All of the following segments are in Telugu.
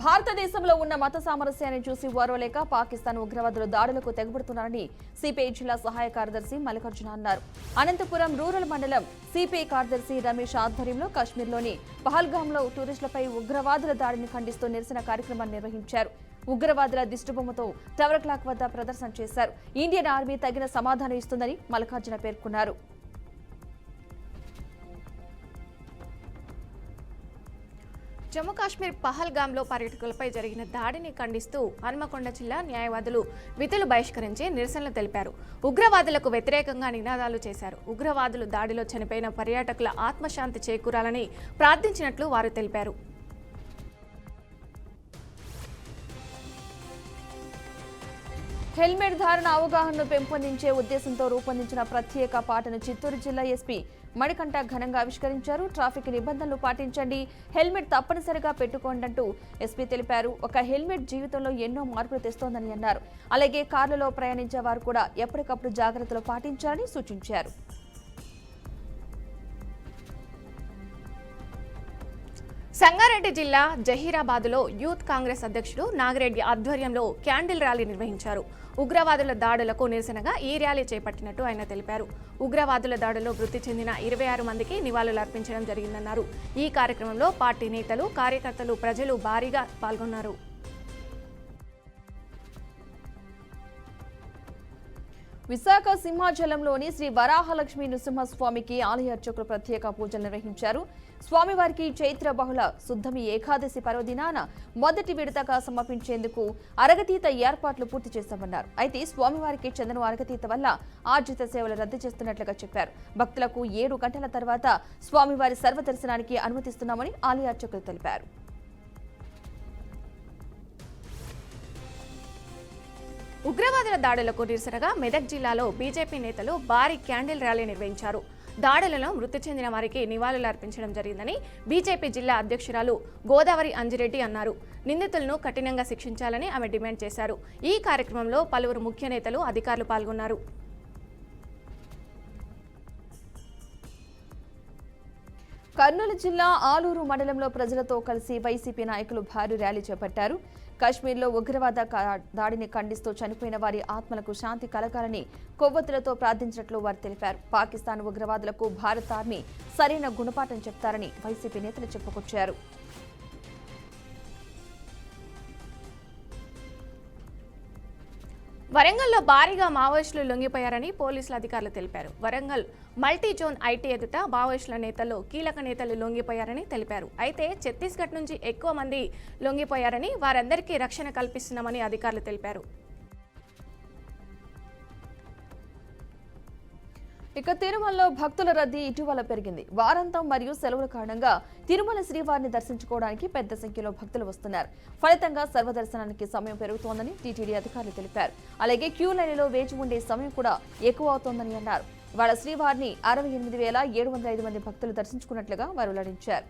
భారతదేశంలో ఉన్న మత సామరస్యాన్ని చూసి ఓర్వలేక పాకిస్తాన్ ఉగ్రవాదులు దాడులకు తెగబడుతున్నారని సిపిఐ జిల్లా సహాయ కార్యదర్శి మల్లికార్జున అన్నారు. అనంతపురం రూరల్ మండలం సిపిఐ కార్యదర్శి రమేష్ ఆధ్వర్యంలో కాశ్మీర్లోని పహల్గాంలో టూరిస్టులపై ఉగ్రవాదుల దాడిని ఖండిస్తూ నిరసన కార్యక్రమాన్ని నిర్వహించారు. ఉగ్రవాదుల దిష్టిబొమ్మతో టవర్ క్లాక్ వద్ద ప్రదర్శన చేశారు. ఇండియన్ ఆర్మీ తగిన సమాధానం ఇస్తుందని మల్లికార్జున పేర్కొన్నారు. జమ్మూ కాశ్మీర్ పహల్గాంలో పర్యాటకులపై జరిగిన దాడిని ఖండిస్తూ హన్మకొండ జిల్లా న్యాయవాదులు విధులు బహిష్కరించి నిరసనలు తెలిపారు. ఉగ్రవాదులకు వ్యతిరేకంగా నినాదాలు చేశారు. ఉగ్రవాదులు దాడిలో చనిపోయిన పర్యాటకుల ఆత్మశాంతి చేకూరాలని ప్రార్థించినట్లు వారు తెలిపారు. హెల్మెట్ ధారణ అవగాహనను పెంపొందించే ఉద్దేశంతో రూపొందించిన ప్రత్యేక పాటను చిత్తూరు జిల్లా ఎస్పీ మణికంఠ ఘనంగా ఆవిష్కరించారు. ట్రాఫిక్ నిబంధనలు పాటించండి, హెల్మెట్ తప్పనిసరిగా పెట్టుకోండి ఎస్పీ తెలిపారు. ఒక హెల్మెట్ జీవితంలో ఎన్నో మార్పులు తెస్తోందని అన్నారు. అలాగే కార్లలో ప్రయాణించే వారు కూడా ఎప్పటికప్పుడు జాగ్రత్తలు పాటించాలని సూచించారు. సంగారెడ్డి జిల్లా జహీరాబాద్లో యూత్ కాంగ్రెస్ అధ్యక్షుడు నాగిరెడ్డి ఆధ్వర్యంలో క్యాండిల్ ర్యాలీ నిర్వహించారు. ఉగ్రవాదుల దాడులకు నిరసనగా ఈ ర్యాలీ చేపట్టినట్టు ఆయన తెలిపారు. ఉగ్రవాదుల దాడుల్లో మృతి చెందిన 26 మందికి నివాళులు అర్పించడం జరిగిందన్నారు. ఈ కార్యక్రమంలో పార్టీ నేతలు, కార్యకర్తలు, ప్రజలు భారీగా పాల్గొన్నారు. విశాఖ సింహాచలంలోని శ్రీ వరాహలక్ష్మి నృసింహస్వామికి ఆలయ అర్చకులు ప్రత్యేక పూజలు నిర్వహించారు. స్వామివారికి చైత్ర బహుళ శుద్ధమి ఏకాదశి పర్వదినాన మొదటి విడతగా సమర్పించేందుకు అరగతీత ఏర్పాట్లు పూర్తి చేశామన్నారు. అయితే స్వామివారికి చెందిన అరగతీత వల్ల ఆర్జిత సేవలు రద్దు చేస్తున్నట్లుగా చెప్పారు. భక్తులకు 7 గంటల తర్వాత స్వామివారి సర్వదర్శనానికి అనుమతిస్తున్నామని ఆలయ అర్చకులు తెలిపారు. ఉగ్రవాదుల దాడులకు నిరసనగా మెదక్ జిల్లాలో బీజేపీ నేతలు భారీ క్యాండిల్ ర్యాలీ నిర్వహించారు. దాడులలో మృతి చెందిన వారికి నివాళులు అర్పించడం జరిగిందని బీజేపీ జిల్లా అధ్యక్షురాలు గోదావరి అంజిరెడ్డి అన్నారు. నిందితులను కఠినంగా శిక్షించాలని ఆమె డిమాండ్ చేశారు. ఈ కార్యక్రమంలో పలువురు ముఖ్య నేతలు, అధికారులు పాల్గొన్నారు. కర్నూలు జిల్లా ఆలూరు మండలంలో ప్రజలతో కలిసి వైసీపీ నాయకులు భారీ ర్యాలీ చేపట్టారు. కాశ్మీర్లో ఉగ్రవాద దాడిని ఖండిస్తూ చనిపోయిన వారి ఆత్మలకు శాంతి కలగాలని కొవ్వొత్తులతో ప్రార్థించినట్లు వారు తెలిపారు. పాకిస్తాన్ ఉగ్రవాదులకు భారత ఆర్మీ సరైన గుణపాఠం చెప్తారని వైసీపీ నేతలు చెప్పుకొచ్చారు. వరంగల్లో భారీగా మావోయిస్టులు లొంగిపోయారని పోలీసుల అధికారులు తెలిపారు. వరంగల్ మల్టీ జోన్ ఐటీ ఎదుట మావోయిస్టుల నేతల్లో కీలక నేతలు లొంగిపోయారని తెలిపారు. అయితే ఛత్తీస్గఢ్ నుంచి ఎక్కువ మంది లొంగిపోయారని, వారందరికీ రక్షణ కల్పిస్తున్నామని అధికారులు తెలిపారు. ఇక తిరుమలలో భక్తుల రద్దీ ఇటీవల పెరిగింది. వారాంతం మరియు సెలవుల కారణంగా తిరుమల శ్రీవారిని దర్శించుకోవడానికి పెద్ద సంఖ్యలో భక్తులు వస్తున్నారు. ఫలితంగా సర్వదర్శనానికి సమయం పెరుగుతోందని టీటీడీ అధికారులు తెలిపారు. అలాగే క్యూ లైన్లో వేచి ఉండే సమయం కూడా ఎక్కువ అవుతోందని అన్నారు. ఇవాళ శ్రీవారిని 68,705 మంది భక్తులు దర్శించుకున్నట్లుగా వారు వెల్లడించారు.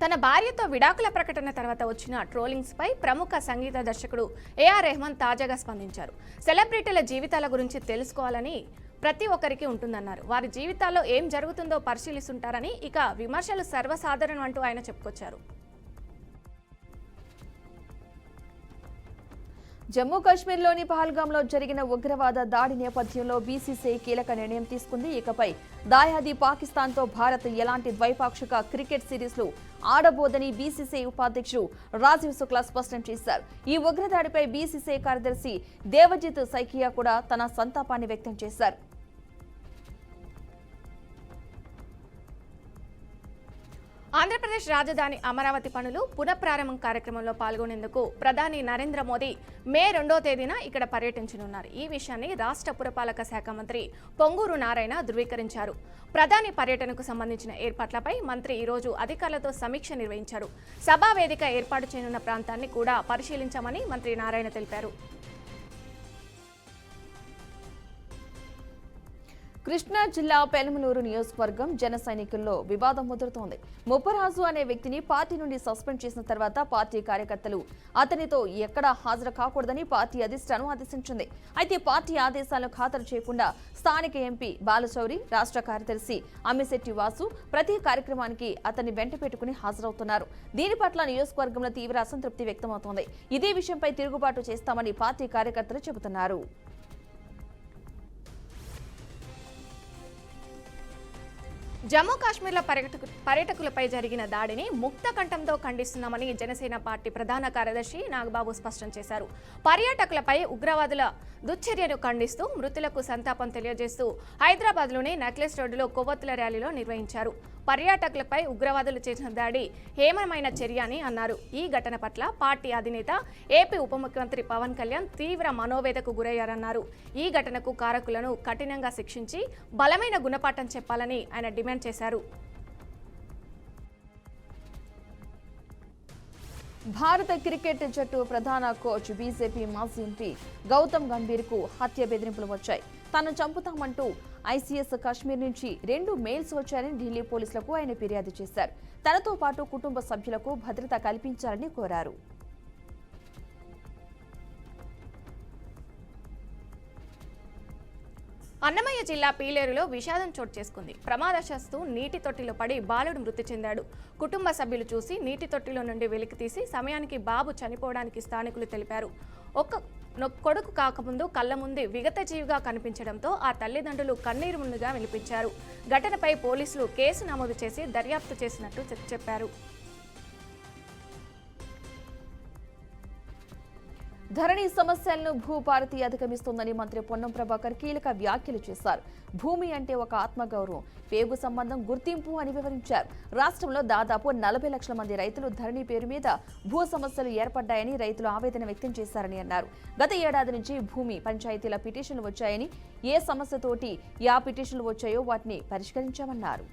తన భార్యతో విడాకుల ప్రకటన తర్వాత వచ్చిన ట్రోలింగ్స్ పై ప్రముఖ సంగీత దర్శకుడు ఏఆర్ రెహమాన్ తాజాగా స్పందించారు. సెలబ్రిటీల జీవితాల గురించి తెలుసుకోవాలని ప్రతి ఒక్కరికి ఉంటుందన్నారు. వారి జీవితాల్లో ఏం జరుగుతుందో పరిశీలిస్తుంటారని, ఇక విమర్శలు సర్వసాధారణం అంటూ ఆయన చెప్పుకొచ్చారు. జమ్మూ కాశ్మీర్లోని పహల్గాంలో జరిగిన ఉగ్రవాద దాడి నేపథ్యంలో బీసీసీఐ కీలక నిర్ణయం తీసుకుంది. ఇకపై దాయాది పాకిస్తాన్తో భారత్ ఎలాంటి ద్వైపాక్షిక క్రికెట్ సిరీస్లు ఆడబోదని బీసీసీఐ ఉపాధ్యక్షుడు రాజీవ్ శుక్లా స్పష్టం చేశారు. ఈ ఉగ్రదాడిపై బీసీసీఐ కార్యదర్శి దేవజిత్ సైకియా కూడా తన సంతాపాన్ని వ్యక్తం చేశారు. ఆంధ్రప్రదేశ్ రాజధాని అమరావతి పనులు పునఃప్రారంభం కార్యక్రమంలో పాల్గొనేందుకు ప్రధాని నరేంద్ర మోదీ మే 2వ తేదీన ఇక్కడ పర్యటించనున్నారు. ఈ విషయాన్ని రాష్ట్ర పురపాలక శాఖ మంత్రి పొంగూరు నారాయణ ధృవీకరించారు. ప్రధాని పర్యటనకు సంబంధించిన ఏర్పాట్లపై మంత్రి ఈరోజు అధికారులతో సమీక్ష నిర్వహించారు. సభా వేదిక ఏర్పాటు చేయనున్న ప్రాంతాన్ని కూడా పరిశీలించామని మంత్రి నారాయణ తెలిపారు. కృష్ణా జిల్లా పెనమలూరు నియోజకవర్గం జన సైనికుల్లో వివాదం ముదురుతోంది. ముప్పరాజు అనే వ్యక్తిని పార్టీ నుండి సస్పెండ్ చేసిన తర్వాత పార్టీ కార్యకర్తలు అతనితో ఎక్కడా హాజరు కాకూడదని పార్టీ అధిష్టానం ఆదేశించింది. అయితే పార్టీ ఆదేశాలను ఖాతరు చేయకుండా స్థానిక ఎంపీ బాలశౌరి, రాష్ట్ర కార్యదర్శి అమ్మిశెట్టి వాసు ప్రతి కార్యక్రమానికి అతన్ని వెంట పెట్టుకుని హాజరవుతున్నారు. దీని పట్ల నియోజకవర్గంలో తీవ్ర అసంతృప్తి వ్యక్తమవుతోంది. ఇదే విషయంపై తిరుగుబాటు చేస్తామని పార్టీ కార్యకర్తలు చెబుతున్నారు. జమ్మూ కాశ్మీర్లో పర్యాటకులపై జరిగిన దాడిని ముక్త కంఠంతో ఖండిస్తున్నామని జనసేన పార్టీ ప్రధాన కార్యదర్శి నాగబాబు స్పష్టం చేశారు. పర్యాటకులపై ఉగ్రవాదుల దుశ్చర్యను ఖండిస్తూ మృతులకు సంతాపం తెలియజేస్తూ హైదరాబాద్లోని నెక్లెస్ రోడ్డులో కొవ్వొత్తుల ర్యాలీలో నిర్వహించారు. పర్యాటకులపై ఉగ్రవాదులు చేసిన దాడి హేమమైన చర్య అని అన్నారు. ఈ ఘటన పట్ల పార్టీ అధినేత ఏపీ ఉప ముఖ్యమంత్రి పవన్ కళ్యాణ్ తీవ్ర మనోవేదకు గురయ్యారన్నారు. ఈ ఘటనకు కారకులను కఠినంగా శిక్షించి బలమైన గుణపాఠం చెప్పాలని ఆయన డిమాండ్ చేశారు. భారత క్రికెట్ జట్టు ప్రధాన కోచ్ బీజేపీ మాజీ ఎంపీ గౌతమ్ గంభీర్కు హత్య బెదిరింపులు వచ్చాయి. తాను చంపుతామంటూ ఐసీఎస్ కాశ్మీర్ నుంచి 2 మెయిల్స్ వచ్చాయని ఢిల్లీ పోలీసులకు ఆయన ఫిర్యాదు చేశారు. తనతో పాటు కుటుంబ సభ్యులకు భద్రత కల్పించాలని కోరారు. అన్నమయ్య జిల్లా పీలేరులో విషాదం చోటు చేసుకుంది. ప్రమాదవశాత్తు నీటి తొట్టిలో పడి బాలుడు మృతి చెందాడు. కుటుంబ సభ్యులు చూసి నీటి తొట్టిలో నుండి వెలికితీసి సమయానికి బాబు చనిపోవడానికి స్థానికులు తెలిపారు. కొడుకు కాకముందు కళ్ల ముందు విగత జీవిగా కనిపించడంతో ఆ తల్లిదండ్రులు కన్నీరు ముందుగా వినిపించారు. ఘటనపై పోలీసులు కేసు నమోదు చేసి దర్యాప్తు చేసినట్టు చెప్పారు. ధరణి సమస్యలను భూభారతి అధిగమిస్తోందని మంత్రి పొన్నం ప్రభాకర్ కీలక వ్యాఖ్యలు చేశారు. భూమి అంటే ఒక ఆత్మగౌరవం, పేగు సంబంధం, గుర్తింపు అని వివరించారు. రాష్ట్రంలో దాదాపు 40 లక్షల మంది రైతులు ధరణి పేరు మీద భూ సమస్యలు ఏర్పడ్డాయని రైతులు ఆవేదన వ్యక్తం చేశారని అన్నారు. గత ఏడాది నుంచి భూమి పంచాయతీల పిటిషన్లు వచ్చాయని, ఏ సమస్యతోటి ఆ పిటిషన్లు వచ్చాయో వాటిని పరిష్కరించామన్నారు.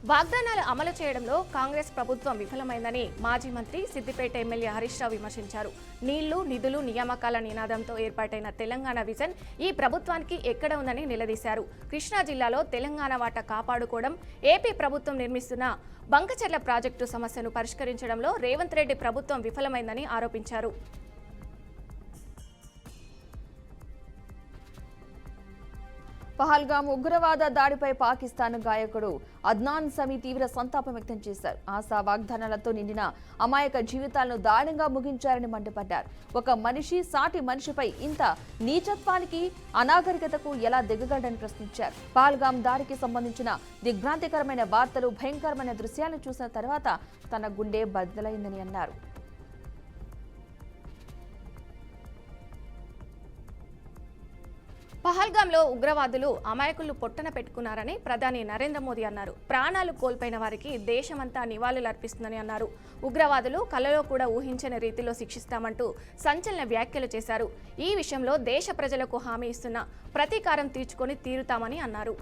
వాగ్దానాలు అమలు చేయడంలో కాంగ్రెస్ ప్రభుత్వం విఫలమైందని మాజీ మంత్రి సిద్దిపేట ఎమ్మెల్యే హరీష్ రావు విమర్శించారు. నీళ్లు, నిధులు, నియామకాల నినాదంతో ఏర్పాటైన తెలంగాణ విజన్ ఈ ప్రభుత్వానికి ఎక్కడ ఉందని నిలదీశారు. కృష్ణా జిల్లాలో తెలంగాణ వాటా కాపాడుకోవడం, ఏపీ ప్రభుత్వం నిర్మిస్తున్న బంకచెర్ల ప్రాజెక్టు సమస్యను పరిష్కరించడంలో రేవంత్ రెడ్డి ప్రభుత్వం విఫలమైందని ఆరోపించారు. పహల్గామ్ ఉగ్రవాద దాడిపై పాకిస్తాన్ గాయకుడు అద్నాన్ సమీ తీవ్ర సంతాపం వ్యక్తం చేశారు. ఆశా వాగ్దానాలతో నిండిన అమాయక జీవితాలను దారుణంగా ముగించారని మండిపడ్డారు. ఒక మనిషి సాటి మనిషిపై ఇంత నీచత్వానికి, అనాగరికతకు ఎలా దిగగలడని ప్రశ్నించారు. పహల్గామ్ దాడికి సంబంధించిన దిగ్భ్రాంతికరమైన వార్తలు, భయంకరమైన దృశ్యాలను చూసిన తర్వాత తన గుండె బద్దలైందని అన్నారు. పహల్గాంలో ఉగ్రవాదులు అమాయకులను పొట్టన పెట్టుకున్నారని ప్రధాని నరేంద్ర మోదీ అన్నారు. ప్రాణాలు కోల్పోయిన వారికి దేశమంతా నివాళులర్పిస్తుందని అన్నారు. ఉగ్రవాదులు కలలో కూడా ఊహించని రీతిలో శిక్షిస్తామంటూ సంచలన వ్యాఖ్యలు చేశారు. ఈ విషయంలో దేశ ప్రజలకు హామీ ఇస్తున్న ప్రతీకారం తీర్చుకొని తీరుతామని అన్నారు.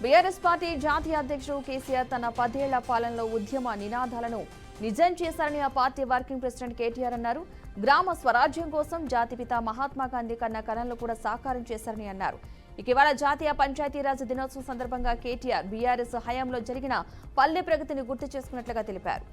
బీఆర్ఎస్ పార్టీ జాతీయ అధ్యక్షుడు కేసీఆర్ తన 10 ఏళ్ల పాలనలో ఉద్యమ నినాదాలను నిజం చేశారని ఆ పార్టీ వర్కింగ్ ప్రెసిడెంట్ కేటీఆర్ అన్నారు. గ్రామ స్వరాజ్యం కోసం జాతిపిత మహాత్మా గాంధీ కన్న కలలను కూడా సాకారం చేశారని అన్నారు. ఇటీవల జాతీయ పంచాయతీరాజ్ దినోత్సవం సందర్భంగా కేటీఆర్ బీఆర్ఎస్ హయాంలో జరిగిన పల్లె ప్రగతిని గుర్తు చేసుకున్నట్లుగా తెలిపారు.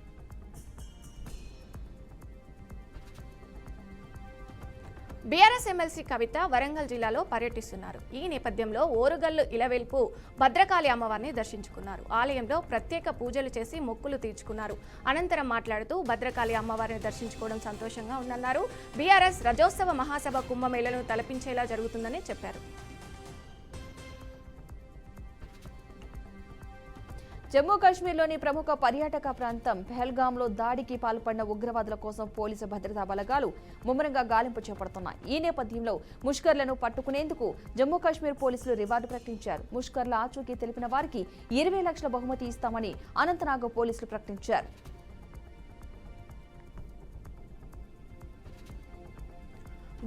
బీఆర్ఎస్ ఎమ్మెల్సీ కవిత వరంగల్ జిల్లాలో పర్యటిస్తున్నారు. ఈ నేపథ్యంలో ఓరుగల్లు ఇలవెల్పు భద్రకాళి అమ్మవారిని దర్శించుకున్నారు. ఆలయంలో ప్రత్యేక పూజలు చేసి మొక్కులు తీర్చుకున్నారు. అనంతరం మాట్లాడుతూ భద్రకాళి అమ్మవారిని దర్శించుకోవడం సంతోషంగా ఉందన్నారు. బీఆర్ఎస్ రజోత్సవ మహాసభ కుంభమేళను తలపించేలా జరుగుతుందని చెప్పారు. జమ్మూ కాశ్మీర్లోని ప్రముఖ పర్యాటక ప్రాంతం పెహల్గాంలో దాడికి పాల్పడిన ఉగ్రవాదుల కోసం పోలీసు భద్రతా బలగాలు ముమ్మరంగా గాలింపు చేపడుతున్నాయి. ఈ నేపథ్యంలో ముష్కర్లను పట్టుకునేందుకు జమ్మూ కాశ్మీర్ పోలీసులు రివార్డు ప్రకటించారు. ముష్కర్ల ఆచూకీ తెలిపిన వారికి 20 లక్షల బహుమతి ఇస్తామని అనంతనాగ్ పోలీసులు ప్రకటించారు.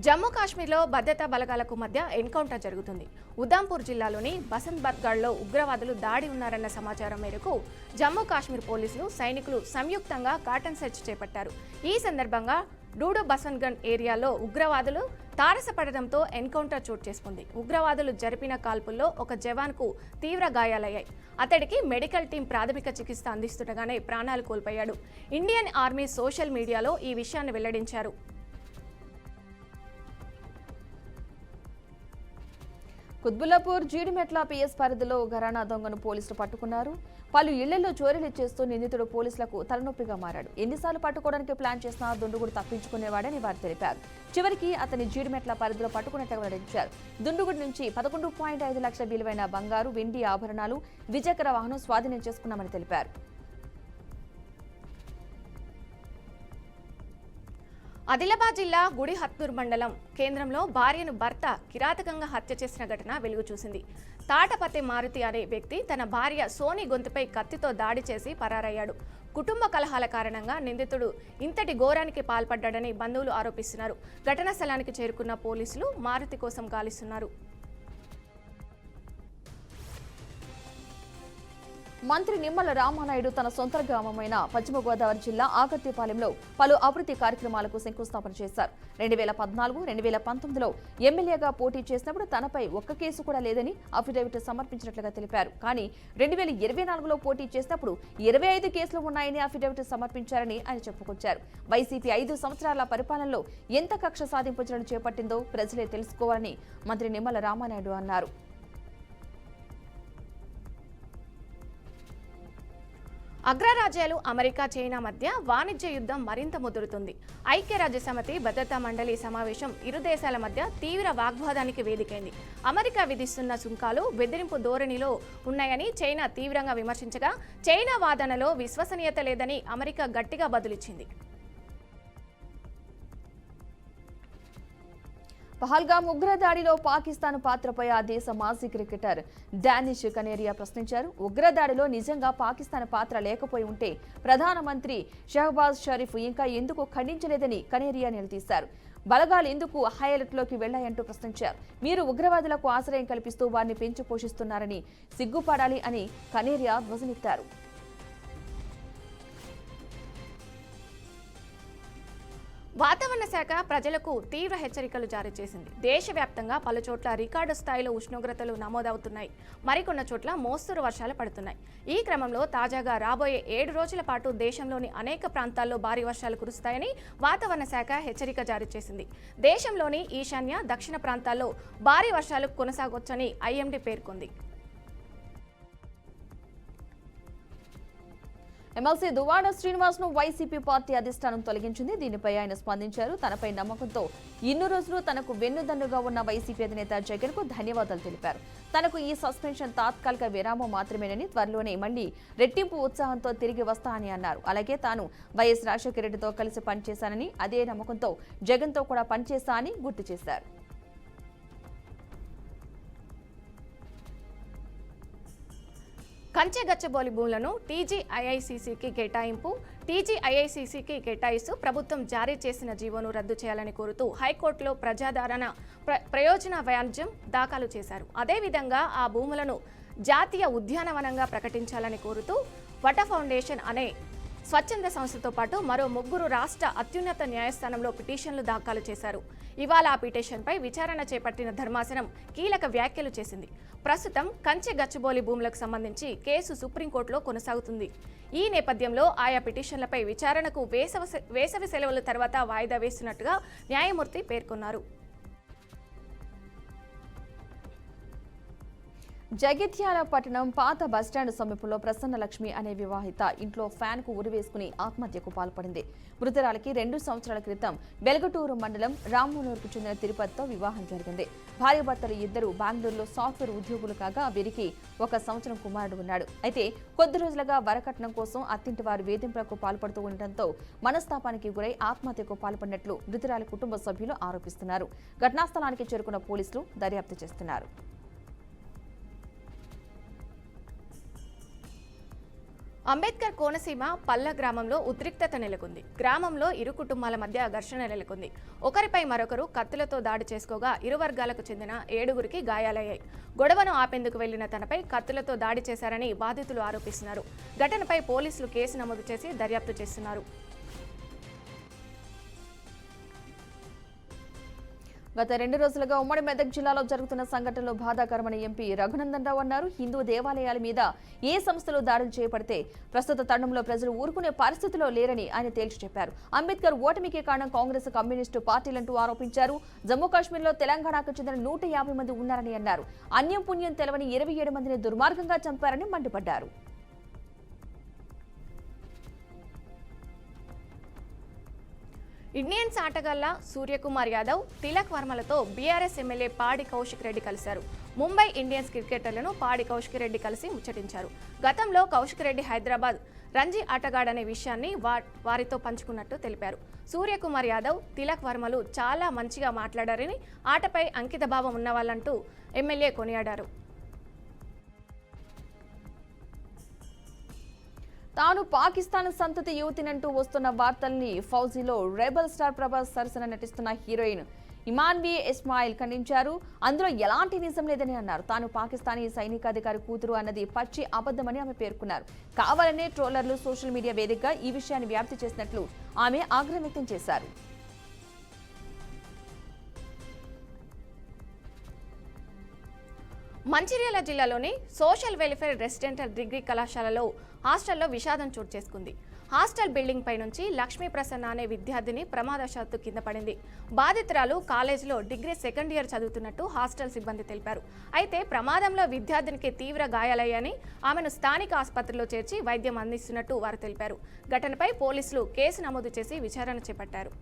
జమ్మూ కాశ్మీర్లో భద్రతా బలగాలకు మధ్య ఎన్కౌంటర్ జరుగుతుంది. ఉదంపూర్ జిల్లాలోని బసంత్బర్గఢ్లో ఉగ్రవాదులు దాడి ఉన్నారన్న సమాచారం మేరకు జమ్మూ కాశ్మీర్ పోలీసులు, సైనికులు సంయుక్తంగా కాటన్ సెర్చ్ చేపట్టారు. ఈ సందర్భంగా డూడో బసంత్గఢ్ ఏరియాలో ఉగ్రవాదులు తారసపడడంతో ఎన్కౌంటర్ చోటు చేసుకుంది. ఉగ్రవాదులు జరిపిన కాల్పుల్లో ఒక జవాన్కు తీవ్ర గాయాలయ్యాయి. అతడికి మెడికల్ టీం ప్రాథమిక చికిత్స అందిస్తుండగానే ప్రాణాలు కోల్పోయాడు. ఇండియన్ ఆర్మీ సోషల్ మీడియాలో ఈ విషయాన్ని వెల్లడించారు. కుత్బుల్లాపూర్ జీడిమెట్ల పిఎస్ పరిధిలో ఘరానా దొంగను పోలీసులు పట్టుకున్నారు. పలు ఇళ్లలో చోరీలు చేస్తూ నిందితుడు పోలీసులకు తలనొప్పిగా మారాడు. ఎన్నిసార్లు పట్టుకోవడానికి ప్లాన్ చేసినా దుండుగుడు తప్పించుకునేవాడని వారు తెలిపారు. చివరికి అతని జీడిమెట్ల పరిధిలో పట్టుకున్నట్టు వెల్లడించారు. దుండుగుడి నుంచి 11.5 లక్షల విలువైన బంగారు, వెండి ఆభరణాలు, ద్విచక్ర వాహనం స్వాధీనం చేసుకున్నామని తెలిపారు. ఆదిలాబాద్ జిల్లా గుడిహత్తూర్ మండలం కేంద్రంలో భార్యను భర్త కిరాతకంగా హత్య చేసిన ఘటన వెలుగు చూసింది. తాటపతి మారుతి అనే వ్యక్తి తన భార్య సోని గొంతుపై కత్తితో దాడి చేసి పరారయ్యాడు. కుటుంబ కలహాల కారణంగా నిందితుడు ఇంతటి ఘోరానికి పాల్పడ్డాడని బంధువులు ఆరోపిస్తున్నారు. ఘటనా స్థలానికి చేరుకున్న పోలీసులు మారుతి కోసం గాలిస్తున్నారు. మంత్రి నిమ్మల రామానాయుడు తన సొంత గ్రామమైన పశ్చిమ గోదావరి జిల్లా ఆగత్యపాలెంలో పలు అభివృద్ధి కార్యక్రమాలకు శంకుస్థాపన చేశారు. 2014, 2019లో ఎమ్మెల్యేగా పోటీ చేసినప్పుడు తనపై ఒక్క కేసు కూడా లేదని అఫిడవిట్ సమర్పించినట్లుగా తెలిపారు. కానీ 2024లో పోటీ చేసినప్పుడు 25 కేసులు ఉన్నాయని అఫిడవిట్ సమర్పించారని ఆయన చెప్పుకొచ్చారు. వైసీపీ 5 సంవత్సరాల పరిపాలనలో ఎంత కక్ష సాధింపు చర్యలు చేపట్టిందో ప్రజలే తెలుసుకోవాలని మంత్రి నిమ్మల రామానాయుడు అన్నారు. అగ్రరాజ్యాలు అమెరికా, చైనా మధ్య వాణిజ్య యుద్ధం మరింత ముదురుతుంది. ఐక్యరాజ్యసమితి భద్రతా మండలి సమావేశం ఇరు దేశాల మధ్య తీవ్ర వాగ్వాదానికి వేదికైంది. అమెరికా విధిస్తున్న సుంకాలు బెదిరింపు ధోరణిలో ఉన్నాయని చైనా తీవ్రంగా విమర్శించగా, చైనా వాదనలో విశ్వసనీయత లేదని అమెరికా గట్టిగా బదులిచ్చింది. పహల్గామ్ ఉగ్రదాడిలో పాకిస్తాన్ పాత్రపై ఆ దేశ మాజీ క్రికెటర్ డానిష్ కనేరియా ప్రశ్నించారు. ఉగ్రదాడిలో నిజంగా పాకిస్తాన్ పాత్ర లేకపోయి ఉంటే ప్రధానమంత్రి షహబాజ్ షరీఫ్ ఇంకా ఎందుకు ఖండించలేదని కనేరియా నిలదీశారు. బలగాలు ఎందుకు హై అలర్ట్లోకి వెళ్లాయంటూ ప్రశ్నించారు. మీరు ఉగ్రవాదులకు ఆశ్రయం కల్పిస్తూ వారిని పెంచి పోషిస్తున్నారని సిగ్గుపడాలి అని కనేరియా ధ్వజమెత్తారు. వాతావరణ శాఖ ప్రజలకు తీవ్ర హెచ్చరికలు జారీ చేసింది. దేశవ్యాప్తంగా పలుచోట్ల రికార్డు స్థాయిలో ఉష్ణోగ్రతలు నమోదవుతున్నాయి. మరికొన్న చోట్ల మోస్తరు వర్షాలు పడుతున్నాయి. ఈ క్రమంలో తాజాగా రాబోయే 7 రోజుల పాటు దేశంలోని అనేక ప్రాంతాల్లో భారీ వర్షాలు కురుస్తాయని వాతావరణ శాఖ హెచ్చరిక జారీ చేసింది. దేశంలోని ఈశాన్య, దక్షిణ ప్రాంతాల్లో భారీ వర్షాలు కొనసాగొచ్చని ఐఎండీ పేర్కొంది. ఎమ్మెల్సీ దువ్వాడ శ్రీనివాస్ ను వైసీపీ పార్టీ అధిష్టానం తొలగించింది. దీనిపై ఆయన స్పందించారు. తనపై నమ్మకంతో ఇన్ని రోజులు తనకు వెన్నుదన్నుగా ఉన్న వైసీపీ అధినేత జగన్ కు ధన్యవాదాలు తెలిపారు. తనకు ఈ సస్పెన్షన్ తాత్కాలిక విరామం మాత్రమేనని, త్వరలోనే మళ్లీ రెట్టింపు ఉత్సాహంతో తిరిగి వస్తా అని అన్నారు. అలాగే తాను వైఎస్ రాజశేఖర రెడ్డితో కలిసి పనిచేశానని, అదే నమ్మకంతో జగన్ తో కూడా పనిచేస్తా అని గుర్తు చేశారు. కంచెగచ్చబోలి భూములను టీజీఐఐసీసీకి కేటాయిస్తూ ప్రభుత్వం జారీ చేసిన జీవోను రద్దు చేయాలని కోరుతూ హైకోర్టులో ప్రజాదరణ ప్రయోజన వ్యాజ్యం దాఖలు చేశారు. అదేవిధంగా ఆ భూములను జాతీయ ఉద్యానవనంగా ప్రకటించాలని కోరుతూ వట ఫౌండేషన్ అనే స్వచ్ఛంద సంస్థతో పాటు మరో 3 రాష్ట్ర అత్యున్నత న్యాయస్థానంలో పిటిషన్లు దాఖలు చేశారు. ఇవాళ ఆ పిటిషన్పై విచారణ చేపట్టిన ధర్మాసనం కీలక వ్యాఖ్యలు చేసింది. ప్రస్తుతం కంచె గచ్చిబౌలి భూములకు సంబంధించి కేసు సుప్రీంకోర్టులో కొనసాగుతుంది. ఈ నేపథ్యంలో ఆయా పిటిషన్లపై విచారణకు వేసవి సెలవుల తర్వాత వాయిదా వేస్తున్నట్టుగా న్యాయమూర్తి పేర్కొన్నారు. జగిత్యాల పట్టణం పాత బస్టాండ్ సమీపంలో ప్రసన్న లక్ష్మి అనే వివాహిత ఇంట్లో ఫ్యాన్ కు ఉరివేసుకుని ఆత్మహత్యకు పాల్పడింది. మృతురాలికి 2 సంవత్సరాల క్రితం వెలగటూరు మండలం రామ్మనూరుకు చెందిన తిరుపతితో వివాహం జరిగింది. భార్యాభర్తలు ఇద్దరు బెంగళూరులో సాఫ్ట్వేర్ ఉద్యోగులు కాగా వీరికి 1 సంవత్సరం కుమారుడు ఉన్నాడు. అయితే కొద్ది రోజులుగా వరకట్నం కోసం అత్తింటి వారు వేధింపులకు పాల్పడుతూ ఉండటంతో మనస్తాపానికి గురై ఆత్మహత్యకు పాల్పడినట్లు మృతురాలి కుటుంబ సభ్యులు ఆరోపిస్తున్నారు. ఘటనా స్థలానికి చేరుకున్న పోలీసులు దర్యాప్తు చేస్తున్నారు. అంబేద్కర్ కోనసీమ పల్ల గ్రామంలో ఉద్రిక్తత నెలకొంది. గ్రామంలో ఇరు కుటుంబాల మధ్య ఘర్షణ నెలకొంది. ఒకరిపై మరొకరు కత్తులతో దాడి చేసుకోగా ఇరు వర్గాలకు చెందిన 7గురికి గాయాలయ్యాయి. గొడవను ఆపేందుకు వెళ్లిన తనపై కత్తులతో దాడి చేశారని బాధితులు ఆరోపిస్తున్నారు. ఘటనపై పోలీసులు కేసు నమోదు చేసి దర్యాప్తు చేస్తున్నారు. గత 2 రోజులుగా ఉమ్మడి మెదక్ జిల్లాలో జరుగుతున్న సంఘటనలో బాధాకరమని ఎంపీ రఘునందన్ రావు అన్నారు. హిందూ దేవాలయాల మీద ఏ సంస్థలు దాడులు చేపడితే ప్రస్తుత తరుణంలో ప్రజలు ఊరుకునే పరిస్థితిలో లేరని ఆయన తేల్చి చెప్పారు. అంబేద్కర్ ఓటమికి కారణం కాంగ్రెస్, కమ్యూనిస్టు పార్టీలంటూ ఆరోపించారు. జమ్మూ కాశ్మీర్లో తెలంగాణకు చెందిన 150 మంది ఉన్నారని అన్నారు. అన్యం పుణ్యం తెలవని 27 మందిని దుర్మార్గంగా చంపారని మండిపడ్డారు. ఇండియన్స్ ఆటగాళ్ల సూర్యకుమార్ యాదవ్, తిలక్ వర్మలతో బీఆర్ఎస్ ఎమ్మెల్యే పాడి కౌశిక్ రెడ్డి కలిశారు. ముంబై ఇండియన్స్ క్రికెటర్లను పాడి కౌశిక్ రెడ్డి కలిసి ముచ్చటించారు. గతంలో కౌశిక్ రెడ్డి హైదరాబాద్ రంజీ ఆటగాడనే విషయాన్ని వారితో పంచుకున్నట్టు తెలిపారు. సూర్యకుమార్ యాదవ్, తిలక్ వర్మలు చాలా మంచిగా మాట్లాడారని, ఆటపై అంకితభావం ఉన్నవాళ్లంటూ ఎమ్మెల్యే కొనియాడారు. తాను పాకిస్తాన్ సంతతి యువతినంటూ వస్తున్న వార్తల్ని ఫౌజీలో రెబల్ స్టార్ ప్రభాస్ సరసన నటిస్తున్న హీరోయిన్ ఇమాన్వి ఇస్మాయిల్ ఖండించారు. అందులో ఎలాంటి నిజం లేదని అన్నారు. తాను పాకిస్తానీ సైనికాధికారి కూతురు అన్నది పచ్చి అబద్ధమని ఆమె పేర్కొన్నారు. కావాలనే ట్రోలర్లు సోషల్ మీడియా వేదికగా ఈ విషయాన్ని వ్యాప్తి చేసినట్లు ఆమె ఆగ్రహం వ్యక్తం చేశారు. మంచిర్యాల జిల్లాలోని సోషల్ వెల్ఫేర్ రెసిడెంటల్ డిగ్రీ కళాశాలలో హాస్టల్లో విషాదం చోటు చేసుకుంది. హాస్టల్ బిల్డింగ్ పై నుంచి లక్ష్మీ ప్రసన్న అనే విద్యార్థిని ప్రమాదవశాత్తు కింద పడింది. బాధితురాలు కాలేజీలో డిగ్రీ సెకండ్ ఇయర్ చదువుతున్నట్టు హాస్టల్ సిబ్బంది తెలిపారు. అయితే ప్రమాదంలో విద్యార్థినికి తీవ్ర గాయాలయ్యాయని, ఆమెను స్థానిక ఆసుపత్రిలో చేర్చి వైద్యం అందిస్తున్నట్టు వారు తెలిపారు. ఘటనపై పోలీసులు కేసు నమోదు చేసి విచారణ చేపట్టారు.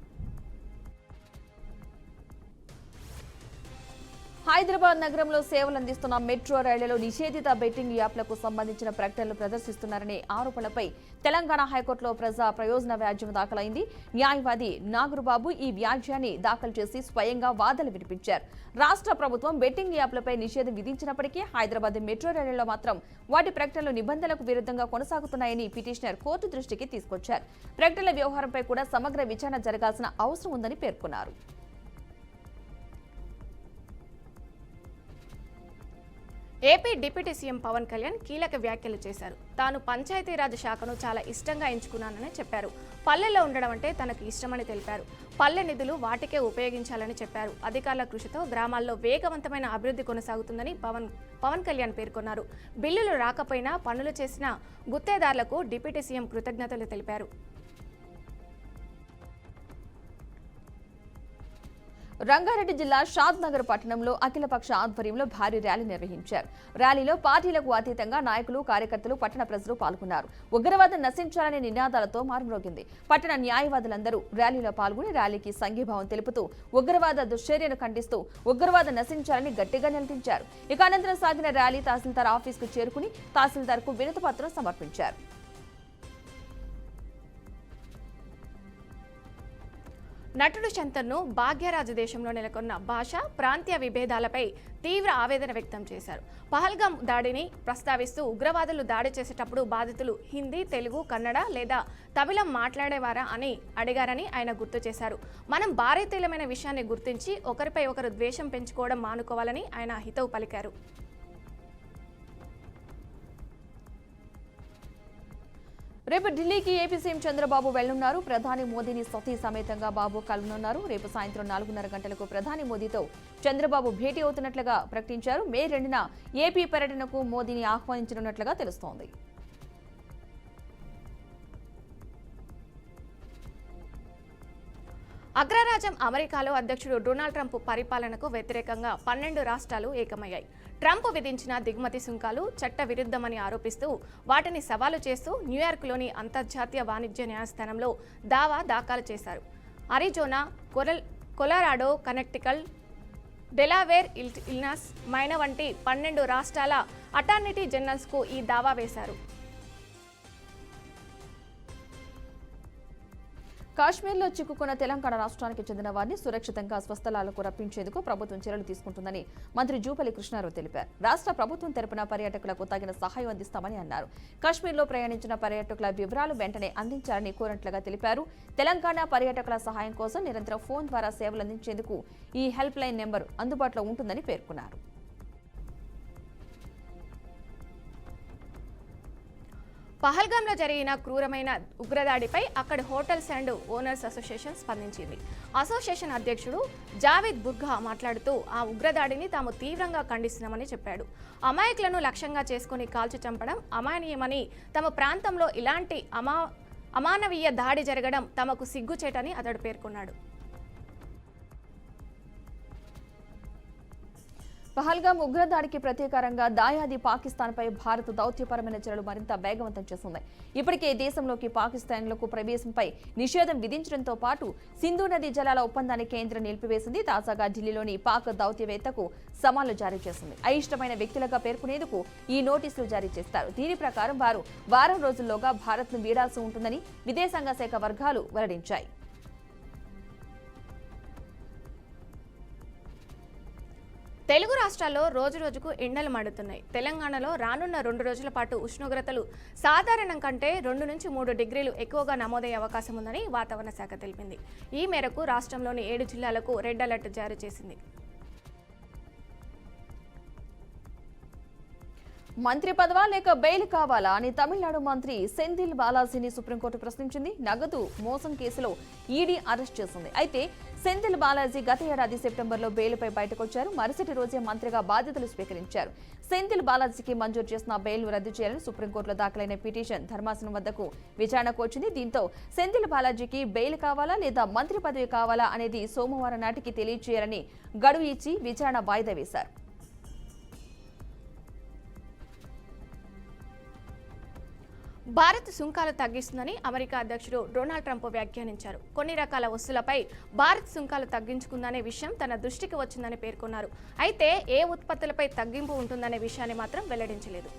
హైదరాబాద్ నగరంలో సేవలు అందిస్తున్న మెట్రో రైళ్లలో నిషేధిత బెట్టింగ్ యాప్లకు సంబంధించిన ప్రకటనలు ప్రదర్శిస్తున్నారనే ఆరోపణలపై తెలంగాణ హైకోర్టులో ప్రజా ప్రయోజన వ్యాజ్యం దాఖలైంది. న్యాయవాది నాగురుబాబు ఈ వ్యాజ్యాన్ని దాఖలు చేసి స్వయంగా వాదనలు వినిపించారు. రాష్ట్ర ప్రభుత్వం బెట్టింగ్ యాప్లపై నిషేధం విధించినప్పటికీ హైదరాబాద్ మెట్రో రైళ్లలో మాత్రం వాటి ప్రకటనలు నిబంధనలకు విరుద్ధంగా కొనసాగుతున్నాయని పిటిషనర్ కోర్టు దృష్టికి తీసుకొచ్చారు. ప్రకటనల వ్యవహారంపై కూడా సమగ్ర విచారణ జరగాల్సిన అవసరం ఉందని పేర్కొన్నారు. AP deputy CM Pawan Kalyan కీలక వ్యాఖ్యలు చేశారు. తాను పంచాయతీరాజ్ శాఖను చాలా ఇష్టంగా ఎంచుకున్నానని చెప్పారు. పల్లెల్లో ఉండడం అంటే తనకు ఇష్టమని తెలిపారు. పల్లె నిధులు వాటికే ఉపయోగించాలని చెప్పారు. అధికారుల కృషితో గ్రామాల్లో వేగవంతమైన అభివృద్ధి కొనసాగుతుందని పవన్ కళ్యాణ్ పేర్కొన్నారు. బిల్లులు రాకపోయినా పనులు చేసిన గుత్తేదారులకు డిప్యూటీ సీఎం కృతజ్ఞతలు తెలిపారు. రంగారెడ్డి జిల్లా షాద్ నగర్ పట్టణంలో అఖిలపక్ష ఆధ్వర్యంలో భారీ ర్యాలీ నిర్వహించారు. ర్యాలీలో పార్టీలకు అతీతంగా నాయకులు, కార్యకర్తలు, పట్టణ ప్రజలు పాల్గొన్నారు. ఉగ్రవాదం నశించాలనే నినాదాలతో మారుమ్రోగింది. పట్టణ న్యాయవాదులందరూ ర్యాలీలో పాల్గొని ర్యాలీకి సంఘీభావం తెలుపుతూ ఉగ్రవాద దుశ్చర్యను ఖండిస్తూ ఉగ్రవాదం నశించాలని గట్టిగా నిలదించారు. ఇక అనంతరం సాగిన ర్యాలీ తహసీల్దార్ ఆఫీసుకు చేరుకుని తహసీల్దార్కు వినతి పత్రం సమర్పించారు. నటుడు శంతన్ను భాగ్యరాజు దేశంలో నెలకొన్న భాష, ప్రాంతీయ విభేదాలపై తీవ్ర ఆవేదన వ్యక్తం చేశారు. పహల్గాం దాడిని ప్రస్తావిస్తూ ఉగ్రవాదులు దాడి చేసేటప్పుడు బాధితులు హిందీ, తెలుగు, కన్నడ లేదా తమిళం మాట్లాడేవారా అని అడిగారని ఆయన గుర్తు చేశారు. మనం భారతీయులమైన విషయాన్ని గుర్తించి ఒకరిపై ఒకరు ద్వేషం పెంచుకోవడం మానుకోవాలని ఆయన హితవు పలికారు. రేపు ఢిల్లీకి ఏపీ సీఎం చంద్రబాబు వెళ్లనున్నారు. ప్రధాని మోదీని సతీ సమేతంగా బాబు కలవనున్నారు. రేపు సాయంత్రం 4:30 గంటలకు ప్రధాని మోదీతో చంద్రబాబు భేటీ అవుతున్నట్లుగా ప్రకటించారు. మే 2న ఏపీ పర్యటనకు మోదీని ఆహ్వానించనున్నట్లుగా తెలుస్తోంది. అగ్రరాజ్యం అమెరికాలో అధ్యక్షుడు డొనాల్డ్ ట్రంప్ పరిపాలనకు వ్యతిరేకంగా 12 రాష్ట్రాలు ఏకమయ్యాయి. ట్రంప్ విధించిన దిగుమతి సుంకాలు చట్ట విరుద్ధమని ఆరోపిస్తూ వాటిని సవాలు చేస్తూ న్యూయార్క్లోని అంతర్జాతీయ వాణిజ్య న్యాయస్థానంలో దావా దాఖలు చేశారు. అరిజోనా, కొలరాడో, కనెక్టికట్, డెలావేర్, ఇల్నాస్, మైనా వంటి 12 రాష్ట్రాల అటార్నీ జనరల్స్కు ఈ దావా వేశారు. కాశ్మీర్లో చిక్కుకున్న తెలంగాణ రాష్ట్రానికి చెందిన వారిని సురక్షితంగా స్వస్థలాలకు రప్పించేందుకు ప్రభుత్వం చర్యలు తీసుకుంటుందని మంత్రి జూపల్లి కృష్ణారావు తెలిపారు. రాష్ట్ర ప్రభుత్వం తరపున పర్యాటకులకు తగిన సహాయం అందిస్తామని అన్నారు. కాశ్మీర్లో ప్రయాణించిన పర్యాటకుల వివరాలు వెంటనే అందించాలని కోరినట్లుగా తెలిపారు. తెలంగాణ పర్యాటకుల సహాయం కోసం నిరంతరం ఫోన్ ద్వారా సేవలు అందించేందుకు ఈ హెల్ప్ లైన్ నెంబర్ అందుబాటులో ఉంటుందని పేర్కొన్నారు. పహల్గాంలో జరిగిన క్రూరమైన ఉగ్రదాడిపై అక్కడి హోటల్స్ అండ్ ఓనర్స్ అసోసియేషన్ స్పందించింది. అసోసియేషన్ అధ్యక్షుడు జావేద్ బుర్గా మాట్లాడుతూ ఆ ఉగ్రదాడిని తాము తీవ్రంగా ఖండిస్తున్నామని చెప్పాడు. అమాయకులను లక్ష్యంగా చేసుకుని కాల్చి చంపడం అమానీయమని, తమ ప్రాంతంలో ఇలాంటి అమానవీయ దాడి జరగడం తమకు సిగ్గుచేటని అతడు పేర్కొన్నాడు. పహల్గాం ఉగ్రదాడికి ప్రతీకారంగా దాయాది పాకిస్తాన్పై భారత్ దౌత్యపరమైన చర్యలు మరింత వేగవంతం చేస్తుంది. ఇప్పటికే దేశంలోకి పాకిస్తాన్లకు ప్రవేశంపై నిషేధం విధించడంతో పాటు సింధు నదీ జలాల ఒప్పందాన్ని కేంద్రం నిలిపివేసింది. తాజాగా ఢిల్లీలోని పాక్ దౌత్యవేత్తకు సవాళ్లు జారీ చేసింది. అయిష్టమైన వ్యక్తులుగా పేర్కొనేందుకు ఈ నోటీసులు జారీ చేస్తారు. దీని ప్రకారం వారు వారం రోజుల్లోగా భారత్ను వీడాల్సి ఉంటుందని విదేశాంగ శాఖ వర్గాలు వెల్లడించాయి. తెలుగు రాష్ట్రాల్లో రోజురోజుకు ఎండలు మండుతున్నాయి. తెలంగాణలో రానున్న 2 రోజుల పాటు ఉష్ణోగ్రతలు సాధారణం కంటే 2 నుంచి 3 డిగ్రీలు ఎక్కువగా నమోదయ్యే అవకాశం ఉందని వాతావరణ శాఖ తెలిపింది. ఈ మేరకు రాష్ట్రంలోని 7 జిల్లాలకు రెడ్ అలర్ట్ జారీ చేసింది. మంత్రి పదవా లేక బెయిల్ కావాలా అని తమిళనాడు మంత్రి సెంథిల్ బాలాజీని సుప్రీంకోర్టు ప్రశ్నించింది. నగదు మోసం కేసులో ఈడీ అరెస్ట్ చేసింది. అయితే సెంథిల్ బాలాజీ గత ఏడాది సెప్టెంబర్లో బెయిల్పై బయటకొచ్చారు. మరుసటి రోజే మంత్రిగా బాధ్యతలు స్వీకరించారు. సెంథిల్ బాలాజీకి మంజూరు చేసిన బెయిల్ రద్దు చేయాలని సుప్రీంకోర్టులో దాఖలైన పిటిషన్ ధర్మాసనం వద్దకు విచారణకు వచ్చింది. దీంతో సెంథిల్ బాలాజీకి బెయిల్ కావాలా లేదా మంత్రి పదవి కావాలా అనేది సోమవారం నాటికి తెలియజేయాలని గడువు ఇచ్చి విచారణ వాయిదా వేశారు. భారత్ సుంకాలు తగ్గిస్తుందని అమెరికా అధ్యక్షుడు డొనాల్డ్ ట్రంప్ వ్యాఖ్యానించారు. కొన్ని రకాల వస్తువులపై భారత్ సుంకాలు తగ్గించుకుందనే విషయం తన దృష్టికి వచ్చిందని పేర్కొన్నారు. అయితే ఏ ఉత్పత్తులపై తగ్గింపు ఉంటుందనే విషయాన్ని మాత్రం వెల్లడించలేదు.